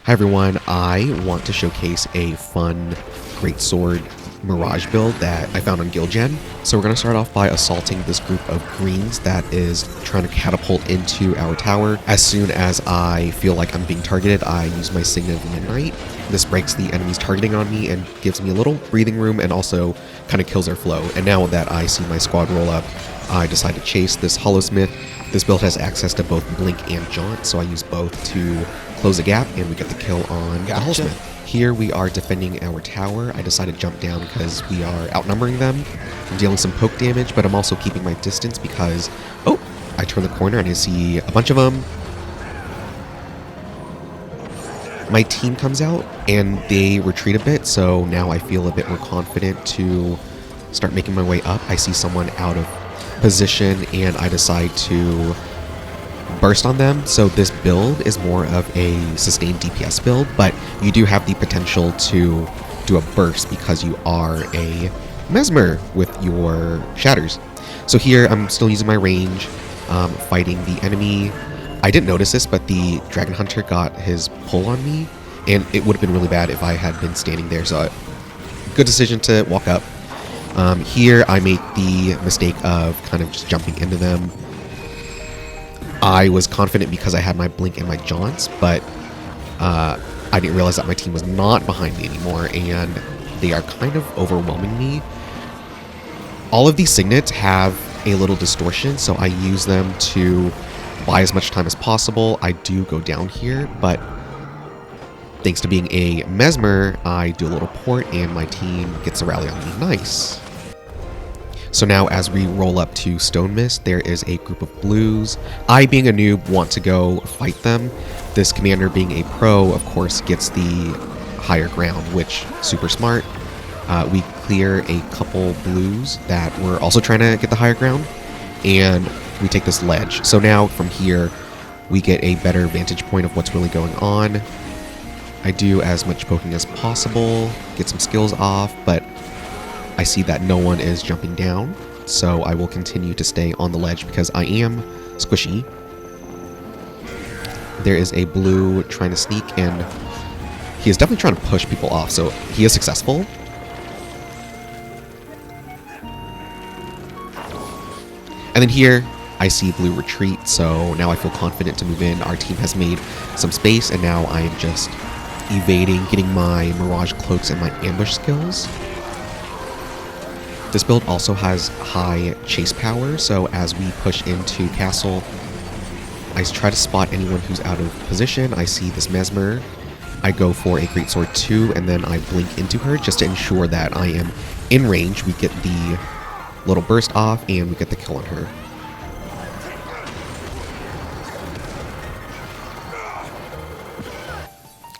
Hi everyone, I want to showcase a fun Greatsword Mirage build that I found on GW2. So we're going to start off by assaulting this group of greens that is trying to catapult into our tower. As soon as I feel like I'm being targeted, I use my Signet of Midnight. This breaks the enemy's targeting on me and gives me a little breathing room and also kind of kills their flow. And now that I see my squad roll up, I decide to chase this Hollowsmith. This build has access to both Blink and Jaunt, so I use both to close the gap, and we get the kill on the Hollowsmith. Here we are defending our tower. I decided to jump down because we are outnumbering them. I'm dealing some poke damage, but I'm also keeping my distance because, oh, I turn the corner and I see a bunch of them. My team comes out and they retreat a bit, so now I feel a bit more confident to start making my way up. I see someone out of position and I decide to burst on them. So this build is more of a sustained DPS build, but you do have the potential to do a burst because you are a Mesmer with your shatters. So here I'm still using my range, fighting the enemy. I didn't notice this, but the Dragon Hunter got his pull on me, and it would have been really bad if I had been standing there. So good decision to walk up. Here I made the mistake of kind of just jumping into them. I was confident because I had my Blink and my Jaunts, but I didn't realize that my team was not behind me anymore, and they are kind of overwhelming me. All of these signets have a little distortion, so I use them to buy as much time as possible. I do go down here, but thanks to being a Mesmer, I do a little port, and my team gets a rally on me. Nice. So now as we roll up to Stonemist, there is a group of blues. I, being a noob, want to go fight them. This commander, being a pro, of course, gets the higher ground, which super smart. We clear a couple blues that were also trying to get the higher ground, and we take this ledge. So now from here, we get a better vantage point of what's really going on. I do as much poking as possible, get some skills off, but I see that no one is jumping down, so I will continue to stay on the ledge because I am squishy. There is a blue trying to sneak, and he is definitely trying to push people off, so he is successful. And then here, I see blue retreat, so now I feel confident to move in. Our team has made some space, and now I am just evading, getting my Mirage Cloaks and my ambush skills. This build also has high chase power, so as we push into castle, I try to spot anyone who's out of position. I see this Mesmer. I go for a Greatsword 2, and then I blink into her just to ensure that I am in range. We get the little burst off, and we get the kill on her.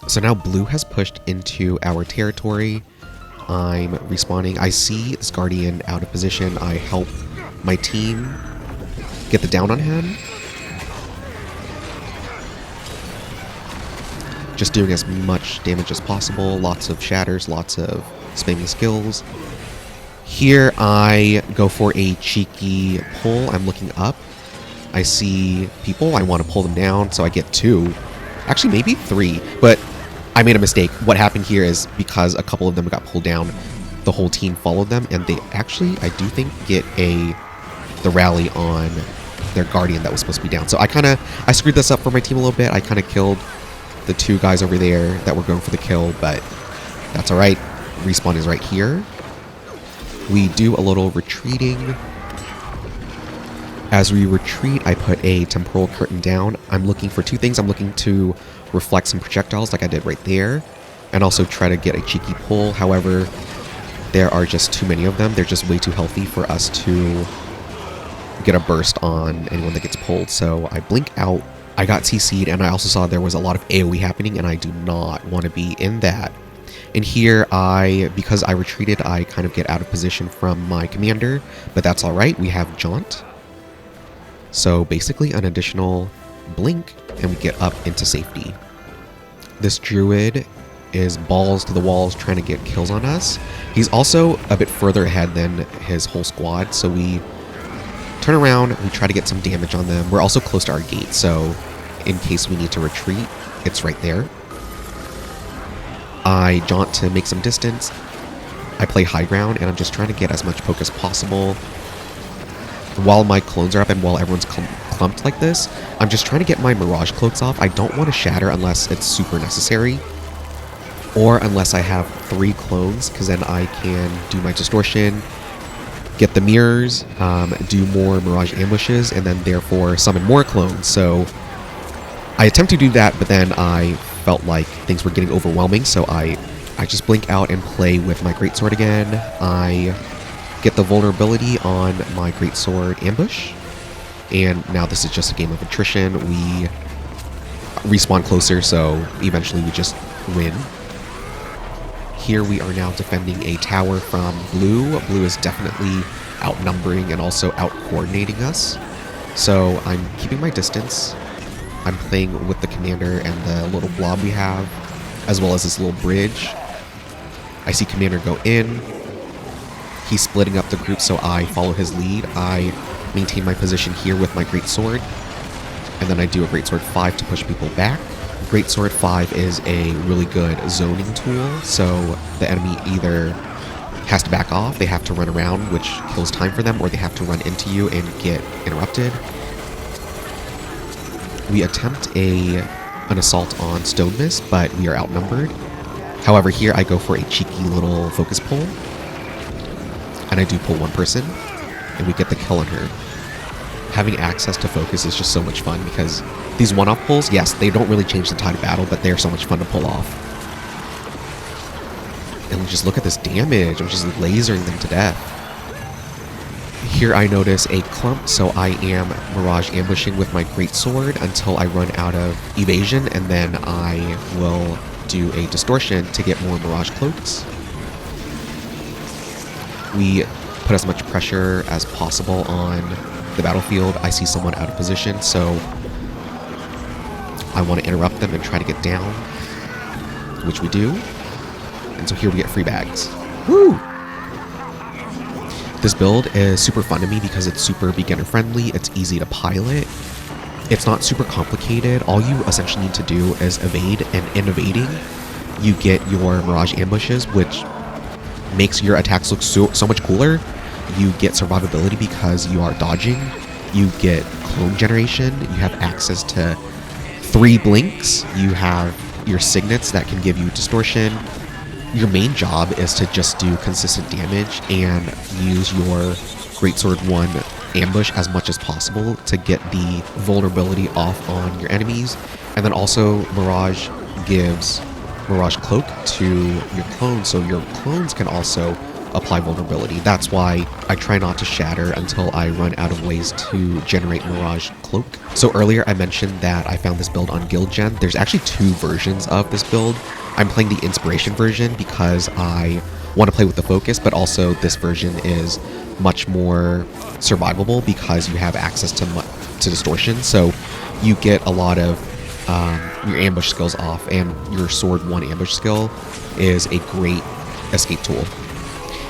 So now blue has pushed into our territory. I'm respawning. I see this Guardian out of position. I help my team get the down on him. Just doing as much damage as possible. Lots of shatters, lots of spamming skills. Here I go for a cheeky pull. I'm looking up. I see people. I want to pull them down, so I get 2. Actually, maybe 3, but I made a mistake. What happened here is because a couple of them got pulled down, the whole team followed them, and they actually, I do think, get the rally on their Guardian that was supposed to be down. So I screwed this up for my team a little bit. I kind of killed the 2 guys over there that were going for the kill, but that's alright. Respawn is right here. We do a little retreating. As we retreat, I put a temporal curtain down. I'm looking for 2 things. I'm looking to reflect some projectiles like I did right there, and also try to get a cheeky pull. However, there are just too many of them. They're just way too healthy for us to get a burst on anyone that gets pulled. So I blink out. I got CC'd, and I also saw there was a lot of AoE happening, and I do not want to be in that. And here, because I retreated, I kind of get out of position from my commander, but that's alright. We have Jaunt. So basically an additional blink, and we get up into safety. This druid is balls to the walls trying to get kills on us. He's also a bit further ahead than his whole squad, so we turn around, we try to get some damage on them. We're also close to our gate, so in case we need to retreat, it's right there. I jaunt to make some distance. I play high ground, and I'm just trying to get as much poke as possible. While my clones are up and while everyone's clumped like this, I'm just trying to get my Mirage cloaks off. I don't want to shatter unless it's super necessary. Or unless I have 3 clones, because then I can do my distortion, get the mirrors, do more Mirage ambushes, and then therefore summon more clones. So I attempt to do that, but then I felt like things were getting overwhelming, so I just blink out and play with my Greatsword again. I get the vulnerability on my Greatsword ambush, and now this is just a game of attrition. We respawn closer, so eventually we just win. Here we are now defending a tower from blue. Blue is definitely outnumbering and also out-coordinating us. So I'm keeping my distance. I'm playing with the commander and the little blob we have, as well as this little bridge. I see commander go in. He's splitting up the group, so I follow his lead. I maintain my position here with my Greatsword, and then I do a Greatsword 5 to push people back. Greatsword 5 is a really good zoning tool, so the enemy either has to back off, they have to run around, which kills time for them, or they have to run into you and get interrupted. We attempt an assault on Stonemist, but we are outnumbered. However, here I go for a cheeky little focus pull, and I do pull one person, and we get the kill on her. Having access to focus is just so much fun because these one-off pulls, yes, they don't really change the tide of battle, but they're so much fun to pull off. And just look at this damage. I'm just lasering them to death. Here I notice a clump, so I am Mirage ambushing with my Greatsword until I run out of evasion, and then I will do a distortion to get more Mirage cloaks. We put as much pressure as possible on the battlefield. I see someone out of position, so I want to interrupt them and try to get down, which we do. And so here we get free bags. Woo! This build is super fun to me because it's super beginner friendly, it's easy to pilot, it's not super complicated. All you essentially need to do is evade, and in evading, you get your Mirage ambushes, which makes your attacks look so much cooler. You get survivability because you are dodging, you get clone generation, you have access to 3 blinks, you have your signets that can give you distortion. Your main job is to just do consistent damage and use your Greatsword 1 ambush as much as possible to get the vulnerability off on your enemies. And then also Mirage gives Mirage Cloak to your clones, so your clones can also apply vulnerability. That's why I try not to shatter until I run out of ways to generate Mirage Cloak. So earlier I mentioned that I found this build on Guild Gen. There's actually 2 versions of this build. I'm playing the Inspiration version because I want to play with the focus, but also this version is much more survivable because you have access to distortion. So you get a lot of your ambush skills off, and your Sword 1 ambush skill is a great escape tool.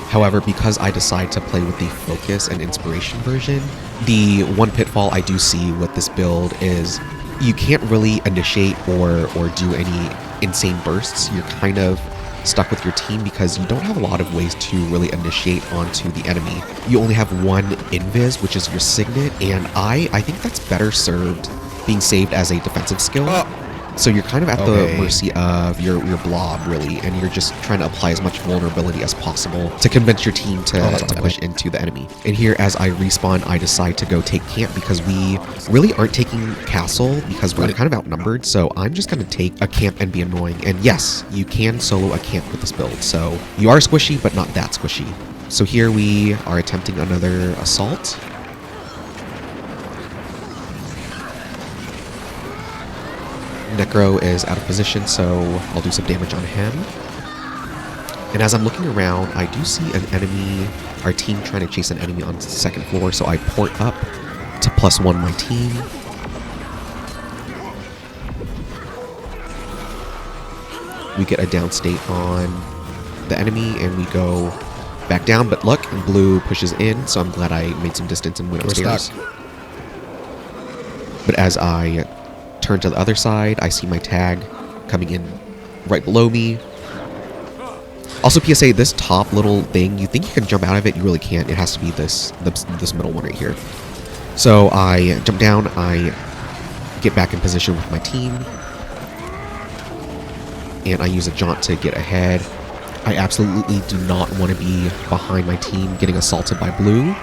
However, because I decide to play with the Focus and Inspiration version, the one pitfall I do see with this build is you can't really initiate or do any insane bursts. You're kind of stuck with your team because you don't have a lot of ways to really initiate onto the enemy. You only have one invis, which is your signet, and I think that's better served being saved as a defensive skill. So you're kind of at the mercy of your blob, really, and you're just trying to apply as much vulnerability as possible to convince your team to push into the enemy. And here, as I respawn, I decide to go take camp because we really aren't taking castle because we're kind of outnumbered, so I'm just going to take a camp and be annoying. And yes, you can solo a camp with this build, so you are squishy, but not that squishy. So here we are attempting another assault. Necro is out of position, so I'll do some damage on him. And as I'm looking around, I do see an enemy, our team trying to chase an enemy on the 2nd floor, so I port up to +1 my team. We get a downstate on the enemy, and we go back down, but look, blue pushes in, so I'm glad I made some distance and went upstairs. But as I turn to the other side, I see my tag coming in right below me. Also, PSA, this top little thing, you think you can jump out of it, you really can't. It has to be this middle one right here. So I jump down, I get back in position with my team, and I use a jaunt to get ahead. I absolutely do not want to be behind my team getting assaulted by blue.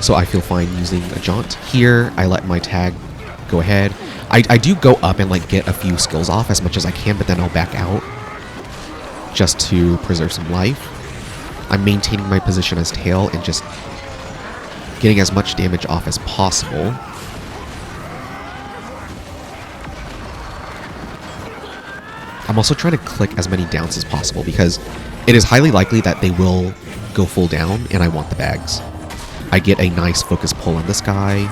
So I feel fine using a jaunt. Here, I let my tag go ahead. I do go up and like get a few skills off as much as I can, but then I'll back out just to preserve some life. I'm maintaining my position as tail and just getting as much damage off as possible. I'm also trying to click as many downs as possible because it is highly likely that they will go full down and I want the bags. I get a nice focus pull on this guy.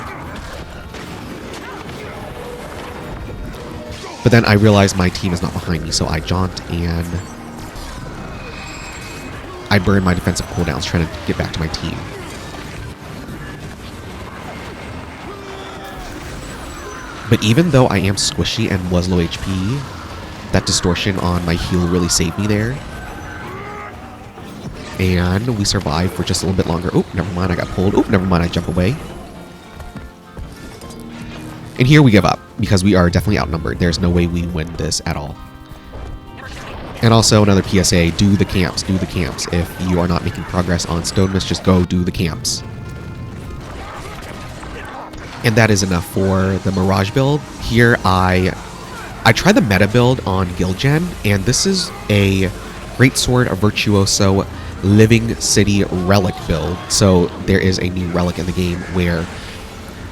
But then I realize my team is not behind me, so I jaunt and I burn my defensive cooldowns trying to get back to my team. But even though I am squishy and was low HP, that distortion on my heal really saved me there. And we survived for just a little bit longer. Oh, never mind, I got pulled. Oh, never mind, I jump away. And here we give up, because we are definitely outnumbered. There's no way we win this at all. And also another PSA, do the camps, do the camps. If you are not making progress on Stonemist, just go do the camps. And that is enough for the Mirage build. Here I tried the meta build on Guildgen, and this is a Greatsword, a Virtuoso, Living City Relic build. So there is a new relic in the game where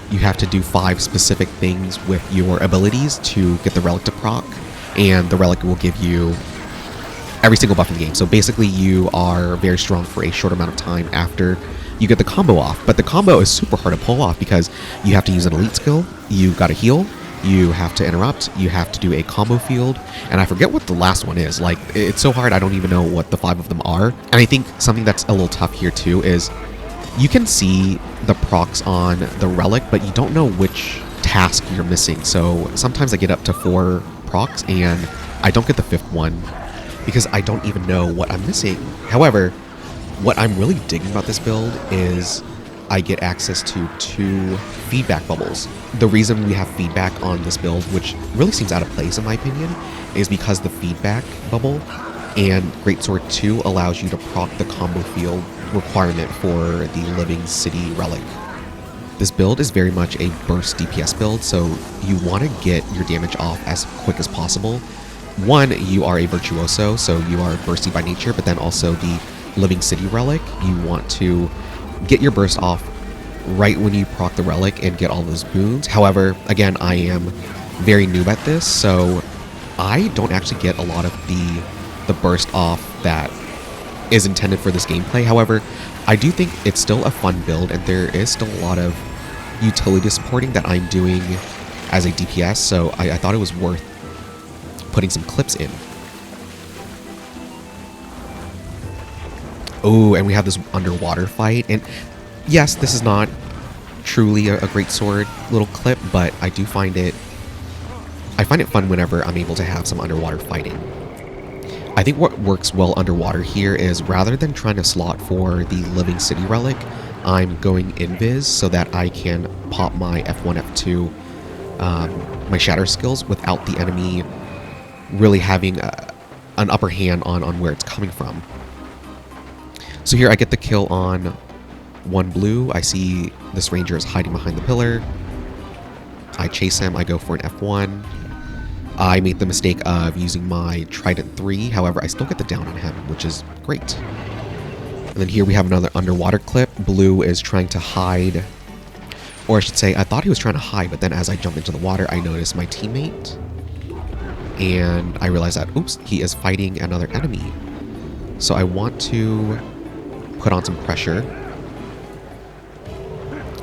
you have to do 5 specific things with your abilities to get the relic to proc, and the relic will give you every single buff in the game. So basically you are very strong for a short amount of time after you get the combo off. But the combo is super hard to pull off because you have to use an elite skill, you gotta heal, you have to interrupt, you have to do a combo field, and I forget what the last one is. Like, it's so hard, I don't even know what the 5 of them are. And I think something that's a little tough here too is you can see the procs on the relic, but you don't know which task you're missing. So sometimes I get up to 4 procs and I don't get the 5th one because I don't even know what I'm missing. However, what I'm really digging about this build is I get access to 2 feedback bubbles. The reason we have feedback on this build, which really seems out of place in my opinion, is because the feedback bubble and Greatsword 2 allows you to proc the combo field requirement for the Living City Relic. This build is very much a burst DPS build, so you want to get your damage off as quick as possible. One, you are a Virtuoso, so you are bursty by nature, but then also the Living City Relic, you want to get your burst off right when you proc the relic and get all those boons. However, again, I am very noob at this, so I don't actually get a lot of the burst off that is intended for this gameplay. However, I do think it's still a fun build, and there is still a lot of utility supporting that I'm doing as a DPS, so I thought it was worth putting some clips in. Oh, and we have this underwater fight, and yes, this is not truly a Greatsword little clip, but I do find it fun whenever I'm able to have some underwater fighting. I think what works well underwater here is rather than trying to slot for the Living City Relic, I'm going invis so that I can pop my F1, F2, my shatter skills without the enemy really having an upper hand on where it's coming from. So here I get the kill on 1 blue. I see this ranger is hiding behind the pillar. I chase him, I go for an F1. I made the mistake of using my Trident 3, however, I still get the down on him, which is great. And then here we have another underwater clip. Blue is trying to hide, or I should say, I thought he was trying to hide, but then as I jump into the water, I notice my teammate. And I realize that, oops, he is fighting another enemy. So I want to put on some pressure.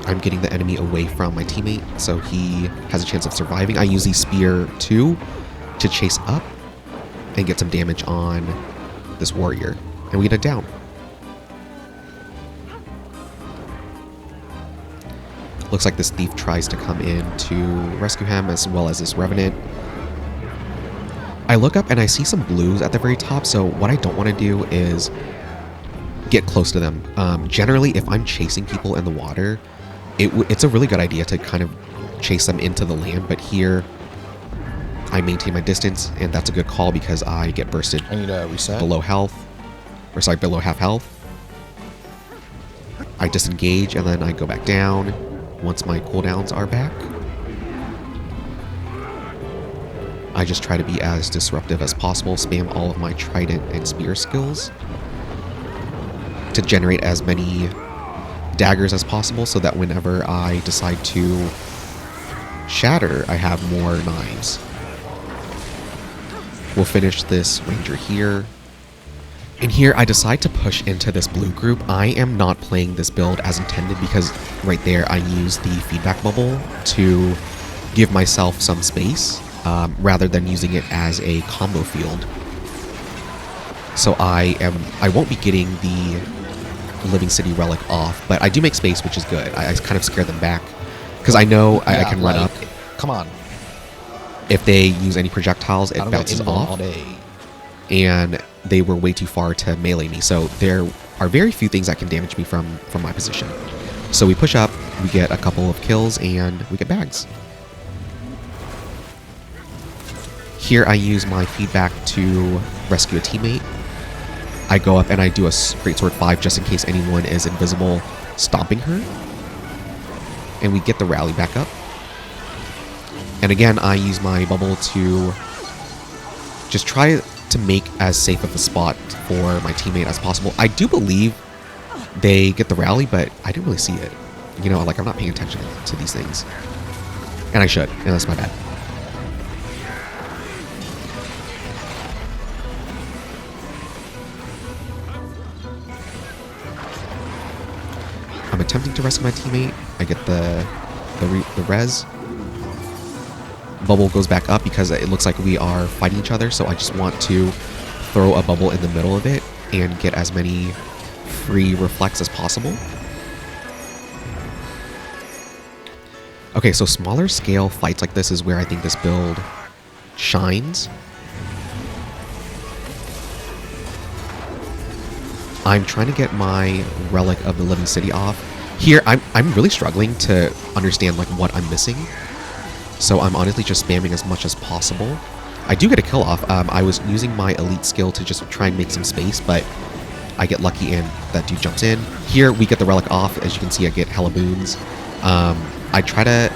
I'm getting the enemy away from my teammate, so he has a chance of surviving. I use the Spear 2 to chase up and get some damage on this warrior, and we get it down. Looks like this thief tries to come in to rescue him, as well as this revenant. I look up and I see some blues at the very top, so what I don't want to do is get close to them. Generally, if I'm chasing people in the water, it's a really good idea to kind of chase them into the land, but here I maintain my distance, and that's a good call because I get bursted I need to reset. below health, or sorry, below half health. I disengage and then I go back down once my cooldowns are back. I just try to be as disruptive as possible, spam all of my trident and spear skills to generate as many daggers as possible so that whenever I decide to shatter, I have more knives. We'll finish this ranger here. And here I decide to push into this blue group. I am not playing this build as intended because right there I use the feedback bubble to give myself some space rather than using it as a combo field. So I won't be getting the Living City relic off, but I do make space, which is good. I kind of scare them back because I know I can run up. Come on. If they use any projectiles, it bounces off. All day. And they were way too far to melee me, so there are very few things that can damage me from my position. So we push up, we get a couple of kills, and we get bags. Here I use my feedback to rescue a teammate. I go up and I do a Greatsword 5 just in case anyone is invisible stomping her. And we get the rally back up. And again, I use my bubble to just try to make as safe of a spot for my teammate as possible. I do believe they get the rally, but I didn't really see it. You know, like I'm not paying attention to these things. And I should, and that's my bad. I'm attempting to rescue my teammate. I get the res. Bubble goes back up because it looks like we are fighting each other, so I just want to throw a bubble in the middle of it and get as many free reflects as possible. Okay, so smaller scale fights like this is where I think this build shines. I'm trying to get my relic of the Living City off. Here, I'm really struggling to understand like what I'm missing. So I'm honestly just spamming as much as possible. I do get a kill off. I was using my elite skill to just try and make some space, but I get lucky and that dude jumps in. Here we get the relic off. As you can see, I get hella boons. I try to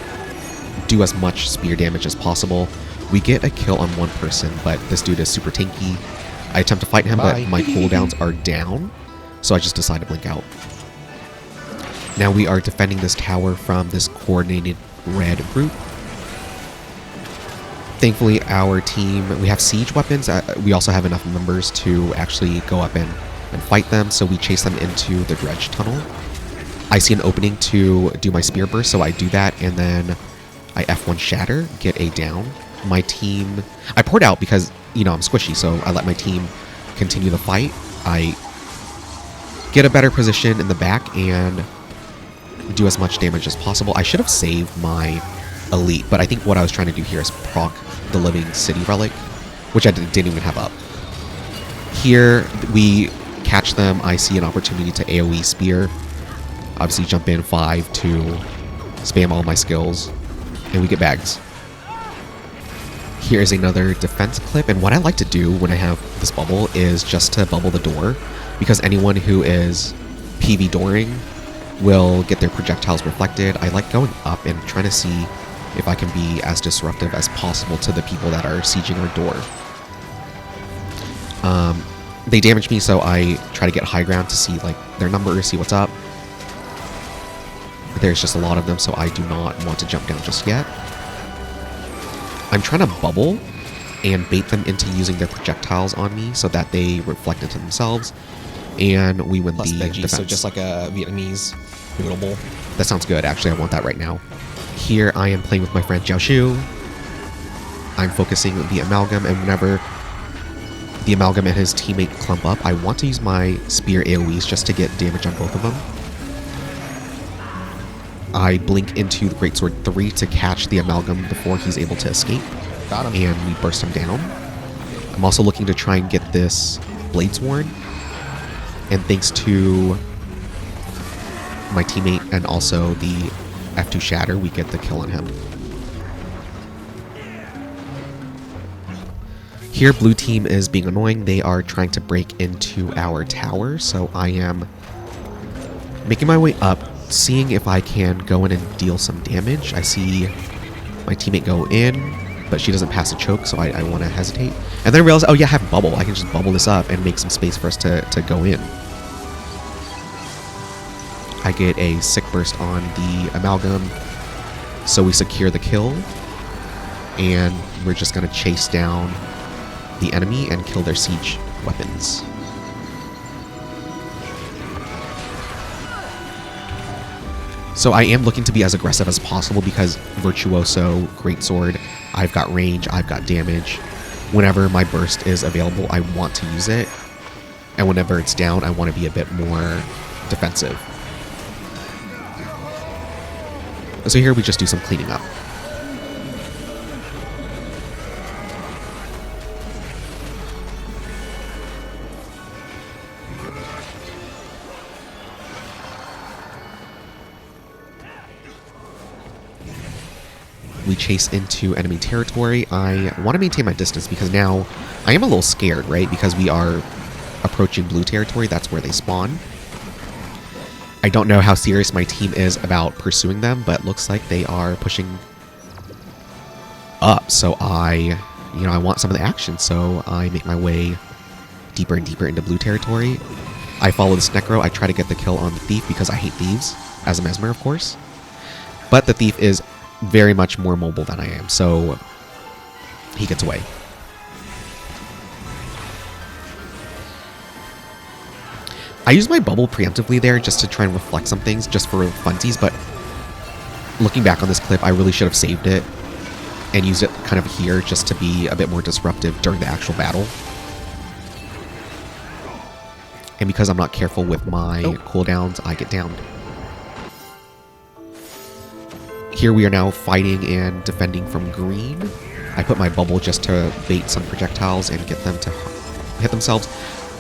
do as much spear damage as possible. We get a kill on one person, but this dude is super tanky. I attempt to fight him, but my cooldowns are down, so I just decide to blink out. Now we are defending this tower from this coordinated red group. Thankfully, our team, we have siege weapons. We also have enough members to actually go up and fight them, so we chase them into the dredge tunnel. I see an opening to do my spear burst, so I do that, and then I F1 shatter, get a down. My team, I poured out because, you know, I'm squishy, so I let my team continue the fight. I get a better position in the back and do as much damage as possible. I should have saved my elite, but I think what I was trying to do here is proc the Living City relic, which I didn't even have up. Here we catch them. I see an opportunity to AoE spear. Obviously jump in 5 to spam all my skills, and we get bags. Here's another defense clip, and what I like to do when I have this bubble is just to bubble the door, because anyone who is PV dooring will get their projectiles reflected. I like going up and trying to see if I can be as disruptive as possible to the people that are sieging our door. They damage me, so I try to get high ground to see like their numbers, see what's up. There's just a lot of them, so I do not want to jump down just yet. I'm trying to bubble and bait them into using their projectiles on me so that they reflect into themselves, and we win Plus the veggies, defense. so just like a Vietnamese noodle bowl. That sounds good. Actually, I want that right now. Here I am playing with my friend Jiao Shu. I'm focusing the amalgam, and whenever the amalgam and his teammate clump up, I want to use my spear AoEs just to get damage on both of them. I blink into the Greatsword 3 to catch the amalgam before he's able to escape. Got him. And we burst him down. I'm also looking to try and get this Bladesword. And thanks to my teammate and also the F2 Shatter, we get the kill on him. Here, blue team is being annoying. They are trying to break into our tower, so I am making my way up, seeing if I can go in and deal some damage. I see my teammate go in, but she doesn't pass the choke, so I want to hesitate. And then I realize, oh yeah, I have bubble. I can just bubble this up and make some space for us to go in. I get a sick burst on the amalgam, so we secure the kill, and we're just going to chase down the enemy and kill their siege weapons. So I am looking to be as aggressive as possible because Virtuoso, Greatsword, I've got range, I've got damage. Whenever my burst is available, I want to use it. And whenever it's down, I want to be a bit more defensive. So here we just do some cleaning up. We chase into enemy territory. I want to maintain my distance because now I am a little scared, right? Because we are approaching blue territory. That's where they spawn. I don't know how serious my team is about pursuing them, but looks like they are pushing up. So I want some of the action. So I make my way deeper and deeper into blue territory. I follow this Necro. I try to get the kill on the Thief because I hate thieves, as a Mesmer, of course. But the Thief is very much more mobile than I am, so he gets away. I use my bubble preemptively there just to try and reflect some things just for funsies, but looking back on this clip, I really should have saved it and used it kind of here just to be a bit more disruptive during the actual battle. And because I'm not careful with my cooldowns, I get downed. Here we are now fighting and defending from green. I put my bubble just to bait some projectiles and get them to hit themselves.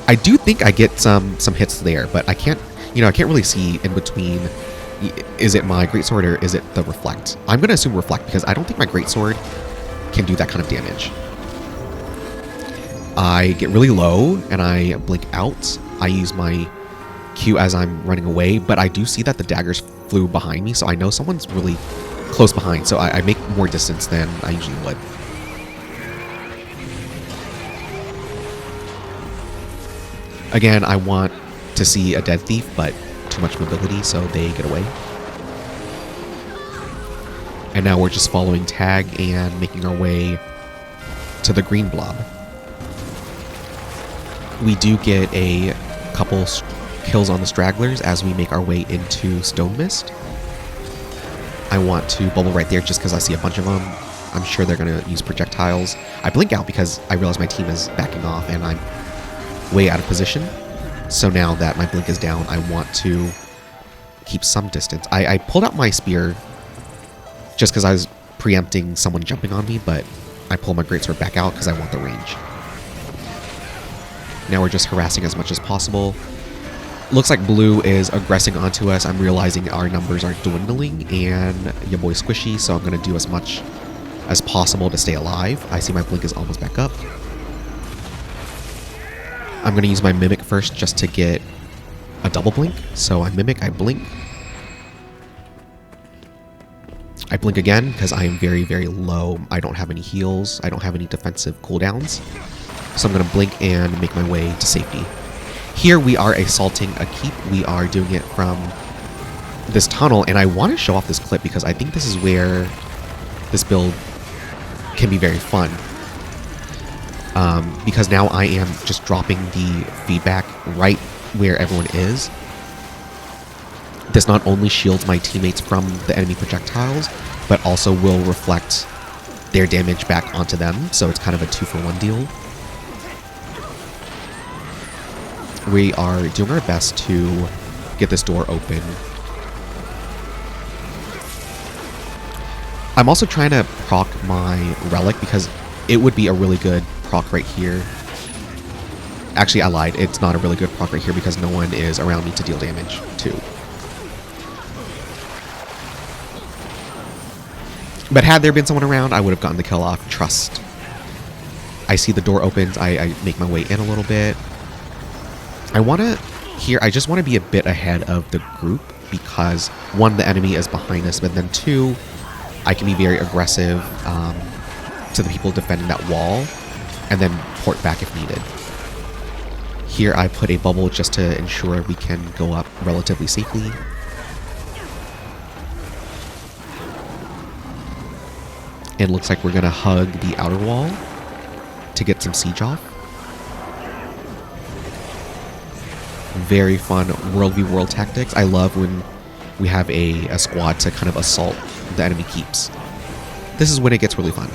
I do think I get some hits there, but I can't really see in between. Is it my Greatsword or is it the Reflect? I'm going to assume Reflect because I don't think my Greatsword can do that kind of damage. I get really low and I blink out. I use my Q as I'm running away, but I do see that the daggers flew behind me, so I know someone's really close behind, so I make more distance than I usually would. Again, I want to see a dead thief, but too much mobility, so they get away. And now we're just following tag and making our way to the green blob. We do get a couple kills on the stragglers as we make our way into Stonemist. I want to bubble right there just because I see a bunch of them. I'm sure they're going to use projectiles. I blink out because I realize my team is backing off and I'm way out of position. So now that my blink is down, I want to keep some distance. I pulled out my spear just because I was preempting someone jumping on me, but I pull my Greatsword back out because I want the range. Now we're just harassing as much as possible. Looks like blue is aggressing onto us. I'm realizing our numbers are dwindling and your boy's squishy, so I'm going to do as much as possible to stay alive. I see my blink is almost back up. I'm going to use my Mimic first just to get a double blink. So I Mimic, I blink. I blink again because I am very, very low. I don't have any heals. I don't have any defensive cooldowns. So I'm going to blink and make my way to safety. Here we are assaulting a keep. We are doing it from this tunnel, and I want to show off this clip because I think this is where this build can be very fun. Because now I am just dropping the feedback right where everyone is. This not only shields my teammates from the enemy projectiles, but also will reflect their damage back onto them, so it's kind of a 2-for-1 deal. We are doing our best to get this door open. I'm also trying to proc my relic because it would be a really good proc right here. Actually, I lied. It's not a really good proc right here because no one is around me to deal damage to. But had there been someone around, I would have gotten the kill off. Trust. I see the door opens. I make my way in a little bit. I just want to be a bit ahead of the group because, one, the enemy is behind us, but then two, I can be very aggressive to the people defending that wall and then port back if needed. Here I put a bubble just to ensure we can go up relatively safely. It looks like we're going to hug the outer wall to get some siege off. Very fun World v World tactics. I love when we have a squad to kind of assault the enemy keeps. This is when it gets really fun.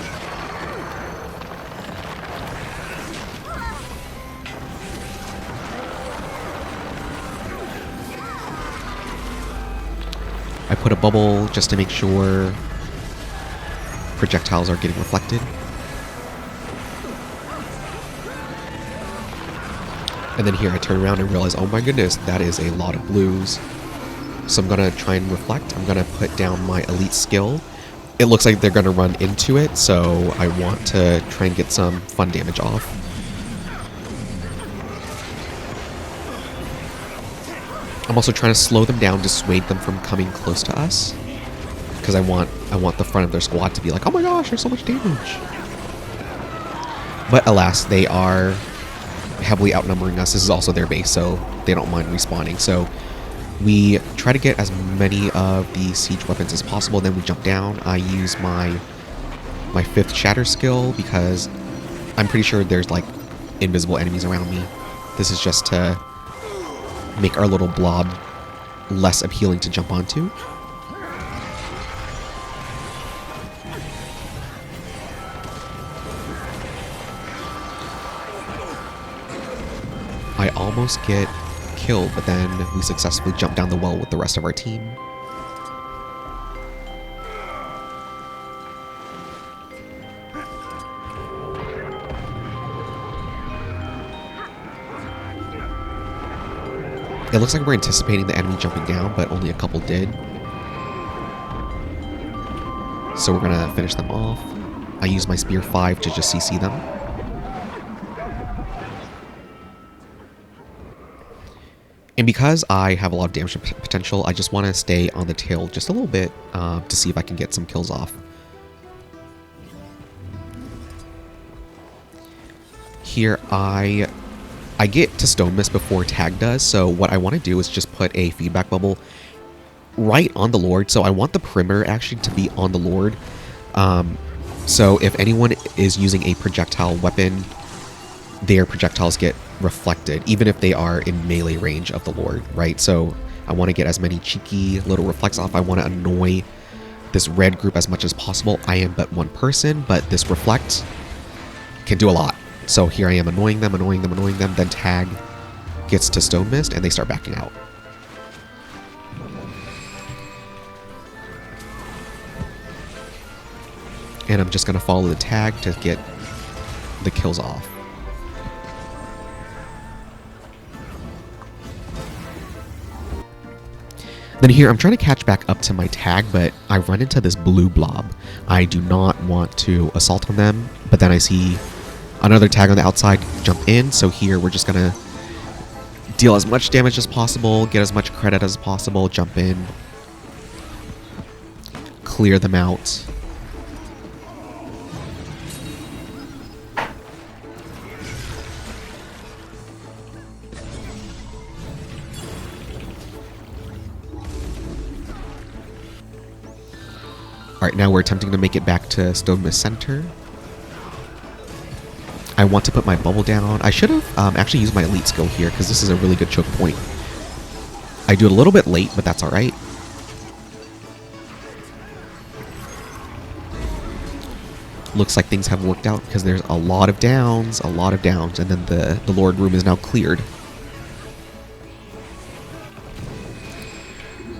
I put a bubble just to make sure projectiles are getting reflected. And then here I turn around and realize, oh my goodness, that is a lot of blues. So I'm going to try and reflect. I'm going to put down my elite skill. It looks like they're going to run into it, so I want to try and get some fun damage off. I'm also trying to slow them down, dissuade them from coming close to us. Because I want the front of their squad to be like, oh my gosh, there's so much damage. But alas, they are heavily outnumbering us. This is also their base, so they don't mind respawning. So we try to get as many of the siege weapons as possible, then we jump down. I use my 5th shatter skill because I'm pretty sure there's like invisible enemies around me. This is just to make our little blob less appealing to jump onto. I almost get killed, but then we successfully jump down the well with the rest of our team. It looks like we're anticipating the enemy jumping down, but only a couple did. So we're gonna finish them off. I use my Spear 5 to just CC them. And because I have a lot of damage potential, I just want to stay on the tail just a little bit to see if I can get some kills off. Here I get to Stonemist before Tag does, so what I want to do is just put a feedback bubble right on the Lord. So I want the perimeter actually to be on the Lord. So if anyone is using a projectile weapon, their projectiles get reflected, even if they are in melee range of the Lord, right? So I want to get as many cheeky little reflects off. I want to annoy this red group as much as possible. I am but one person, but this reflect can do a lot. So here I am annoying them, then Tag gets to Stonemist and they start backing out. And I'm just going to follow the Tag to get the kills off. Then here, I'm trying to catch back up to my Tag, but I run into this blue blob. I do not want to assault on them, but then I see another Tag on the outside jump in, so here we're just going to deal as much damage as possible, get as much credit as possible, jump in, clear them out. Alright, now we're attempting to make it back to Stonemist Center. I want to put my bubble down. I should have actually used my elite skill here, because this is a really good choke point. I do it a little bit late, but that's alright. Looks like things have worked out, because there's a lot of downs, and then the Lord room is now cleared.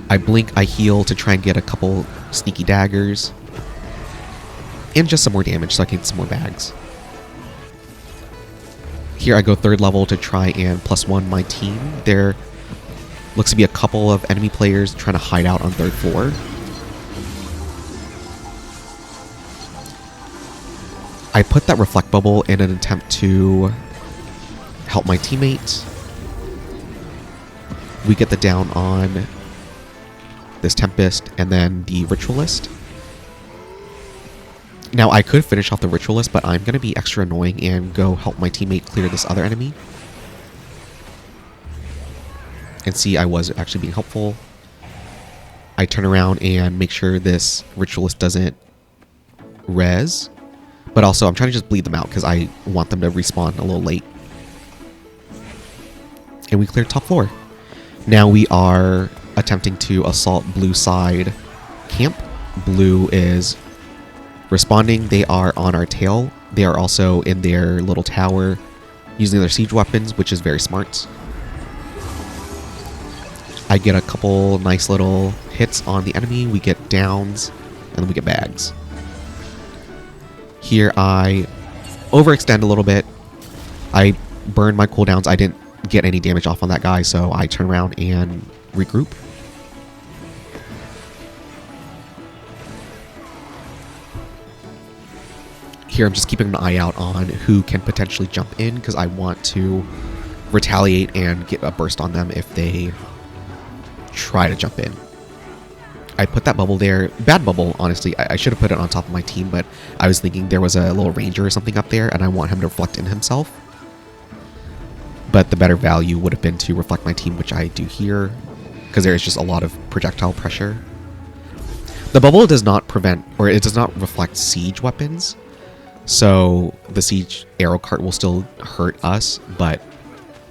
I blink, I heal to try and get a couple sneaky daggers. And just some more damage so I can get some more bags. Here I go 3rd level to try and +1 my team. There looks to be a couple of enemy players trying to hide out on 3rd floor. I put that reflect bubble in an attempt to help my teammate. We get the down on this Tempest and then the Ritualist. Now I could finish off the Ritualist, but I'm going to be extra annoying and go help my teammate clear this other enemy. And see, I was actually being helpful. I turn around and make sure this Ritualist doesn't res. But also, I'm trying to just bleed them out because I want them to respawn a little late. And we cleared top floor. Now we are attempting to assault blue side camp. Blue is responding. They are on our tail. They are also in their little tower using their siege weapons, which is very smart. I get a couple nice little hits on the enemy. We get downs, and then we get bags. Here I overextend a little bit. I burned my cooldowns. I didn't get any damage off on that guy, so I turn around and regroup. Here I'm just keeping an eye out on who can potentially jump in because I want to retaliate and get a burst on them if they try to jump in. I put that bubble there. Bad bubble, honestly. I should have put it on top of my team, but I was thinking there was a little ranger or something up there, and I want him to reflect in himself. But the better value would have been to reflect my team, which I do here, because there is just a lot of projectile pressure. The bubble does not prevent, or it does not reflect siege weapons, so the siege arrow cart will still hurt us, but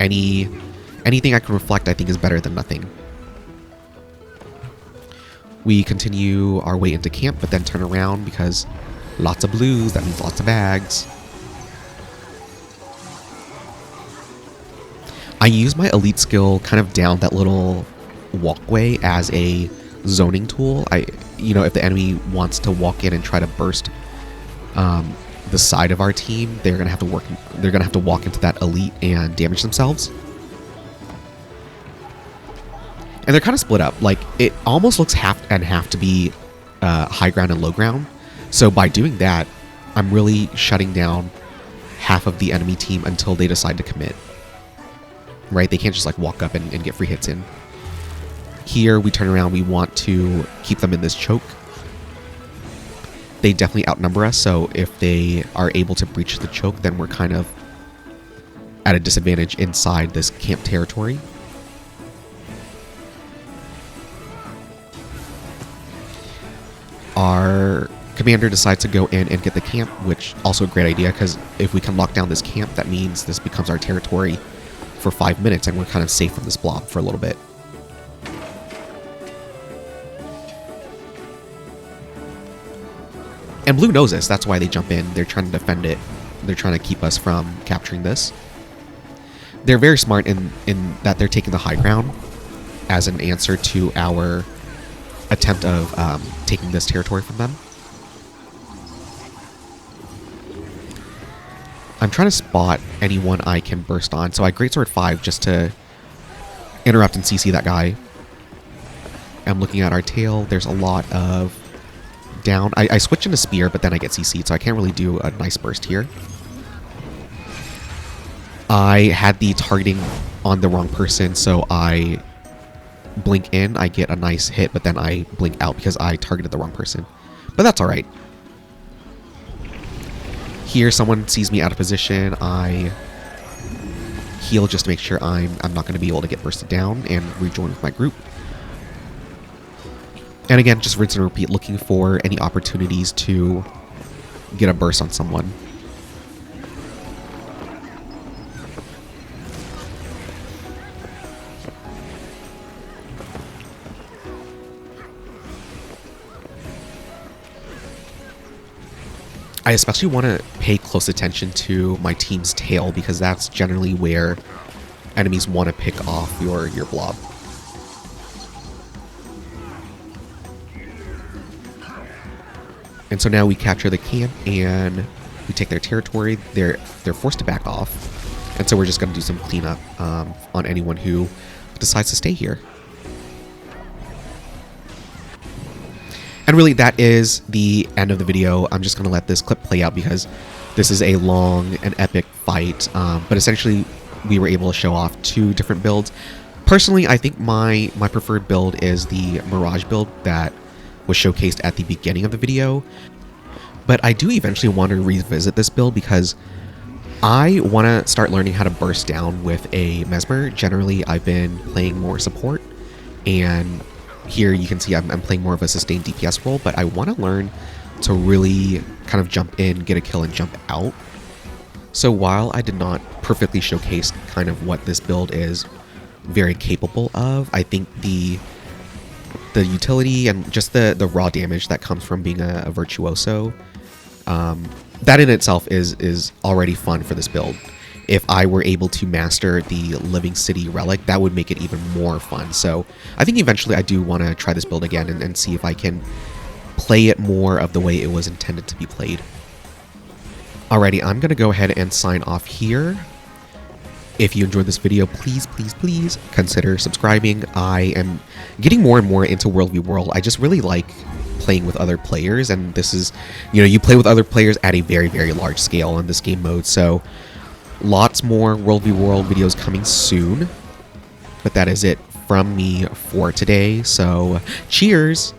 anything I can reflect I think is better than nothing. We continue our way into camp, but then turn around because lots of blues, that means lots of bags. I use my elite skill kind of down that little walkway as a zoning tool. If the enemy wants to walk in and try to burst the side of our team, they're gonna have to walk into that elite and damage themselves. And they're kind of split up. Like, it almost looks half and half to be high ground and low ground. So by doing that, I'm really shutting down half of the enemy team until they decide to commit. Right? They can't just like walk up and get free hits in. Here, we turn around. We want to keep them in this choke. They definitely outnumber us. So if they are able to breach the choke, then we're kind of at a disadvantage inside this camp territory. Our commander decides to go in and get the camp, which also a great idea because if we can lock down this camp, that means this becomes our territory for 5 minutes and we're kind of safe from this blob for a little bit. And blue knows this, that's why they jump in. They're trying to defend it. They're trying to keep us from capturing this. They're very smart in that they're taking the high ground as an answer to our attempt of taking this territory from them. I'm trying to spot anyone I can burst on. So I Greatsword 5 just to interrupt and CC that guy. I'm looking at our tail. There's a lot of down. I switch into Spear, but then I get CC'd, so I can't really do a nice burst here. I had the targeting on the wrong person, so I blink in, I get a nice hit, but then I blink out because I targeted the wrong person. But that's alright. Here, someone sees me out of position. I heal just to make sure I'm not going to be able to get bursted down and rejoin with my group. And again, just rinse and repeat, looking for any opportunities to get a burst on someone. I especially want to pay close attention to my team's tail because that's generally where enemies want to pick off your blob. And so now we capture the camp and we take their territory. They're forced to back off. And so we're just going to do some cleanup on anyone who decides to stay here. And really, that is the end of the video. I'm just going to let this clip play out because this is a long and epic fight. But essentially, we were able to show off 2 different builds. Personally, I think my preferred build is the Mirage build that was showcased at the beginning of the video. But I do eventually want to revisit this build because I want to start learning how to burst down with a Mesmer. Generally, I've been playing more support, and here you can see I'm playing more of a sustained DPS role, but I want to learn to really kind of jump in, get a kill, and jump out. So while I did not perfectly showcase kind of what this build is very capable of, I think the utility and just the raw damage that comes from being a virtuoso, that in itself is already fun for this build. If I were able to master the Living City relic, that would make it even more fun. So I think eventually I do want to try this build again and see if I can play it more of the way it was intended to be played. Alrighty, I'm going to go ahead and sign off here. If you enjoyed this video, please, please, please consider subscribing. I am getting more and more into WvW. I just really like playing with other players, and this is, you play with other players at a very, very large scale on this game mode. So lots more WvW videos coming soon. But that is it from me for today. So cheers!